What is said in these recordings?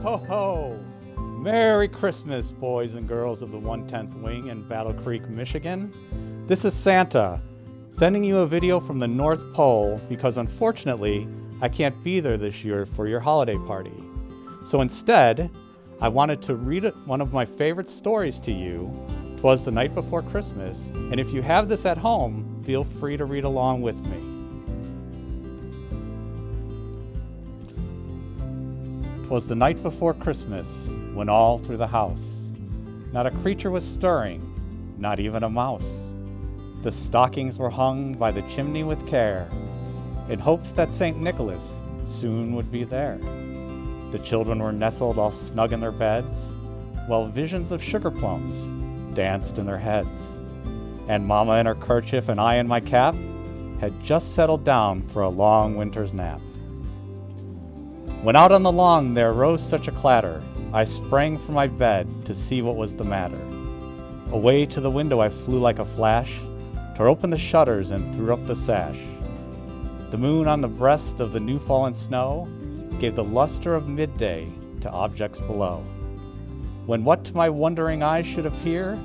Ho ho! Merry Christmas, boys and girls of the 110th Wing in Battle Creek, Michigan. This is Santa, sending you a video from the North Pole because unfortunately, I can't be there this year for your holiday party. So instead, I wanted to read one of my favorite stories to you. 'Twas the Night Before Christmas, and if you have this at home, feel free to read along with me. 'Twas the night before Christmas, when all through the house not a creature was stirring, not even a mouse. The stockings were hung by the chimney with care, in hopes that St. Nicholas soon would be there. The children were nestled all snug in their beds, while visions of sugar plums danced in their heads. And Mama in her kerchief and I in my cap had just settled down for a long winter's nap. When out on the lawn there rose such a clatter, I sprang from my bed to see what was the matter. Away to the window I flew like a flash, tore open the shutters and threw up the sash. The moon on the breast of the new fallen snow gave the luster of midday to objects below. When what to my wondering eyes should appear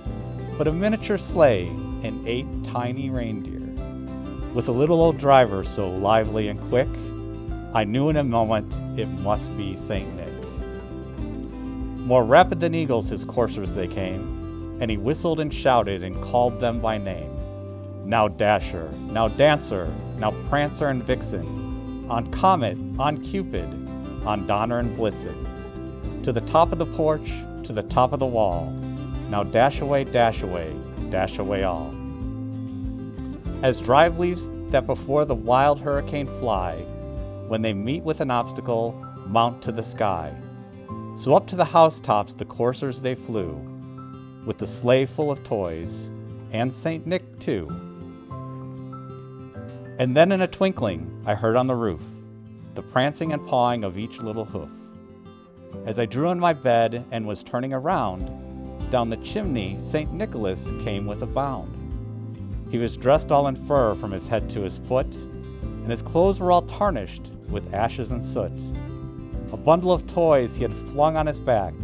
but a miniature sleigh and 8 tiny reindeer. With a little old driver so lively and quick, I knew in a moment it must be St. Nick. More rapid than eagles his coursers they came, and he whistled and shouted and called them by name. Now Dasher, now Dancer, now Prancer and Vixen, on Comet, on Cupid, on Donner and Blitzen. To the top of the porch, to the top of the wall, now dash away all. As drive leaves that before the wild hurricane fly, when they meet with an obstacle, mount to the sky. So up to the housetops the coursers they flew, with the sleigh full of toys, and St. Nick too. And then in a twinkling I heard on the roof the prancing and pawing of each little hoof. As I drew in my bed and was turning around, down the chimney St. Nicholas came with a bound. He was dressed all in fur from his head to his foot, and his clothes were all tarnished with ashes and soot. A bundle of toys he had flung on his back,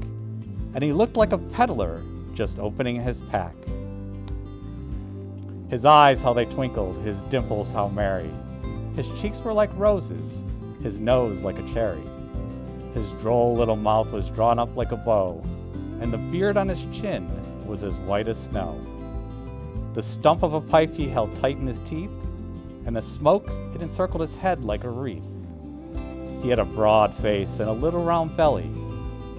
and he looked like a peddler just opening his pack. His eyes, how they twinkled, his dimples, how merry. His cheeks were like roses, his nose like a cherry. His droll little mouth was drawn up like a bow, and the beard on his chin was as white as snow. The stump of a pipe he held tight in his teeth, and the smoke, it encircled his head like a wreath. He had a broad face and a little round belly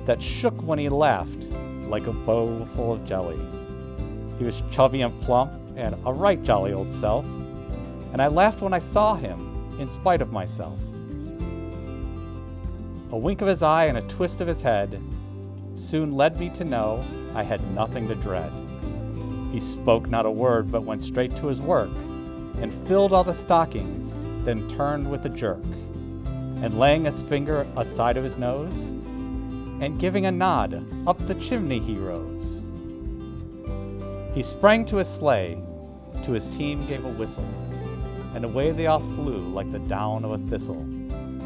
that shook when he laughed like a bowl full of jelly. He was chubby and plump and a right jolly old self, and I laughed when I saw him in spite of myself. A wink of his eye and a twist of his head soon led me to know I had nothing to dread. He spoke not a word but went straight to his work and filled all the stockings, then turned with a jerk, and laying his finger aside of his nose, and giving a nod, up the chimney he rose. He sprang to his sleigh, to his team gave a whistle, and away they all flew like the down of a thistle.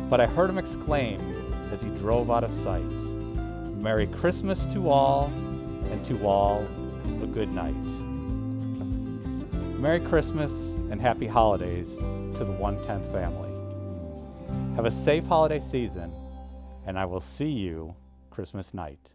But I heard him exclaim as he drove out of sight, Merry Christmas to all, and to all a good night. Merry Christmas and happy holidays to the 110th family. Have a safe holiday season, and I will see you Christmas night.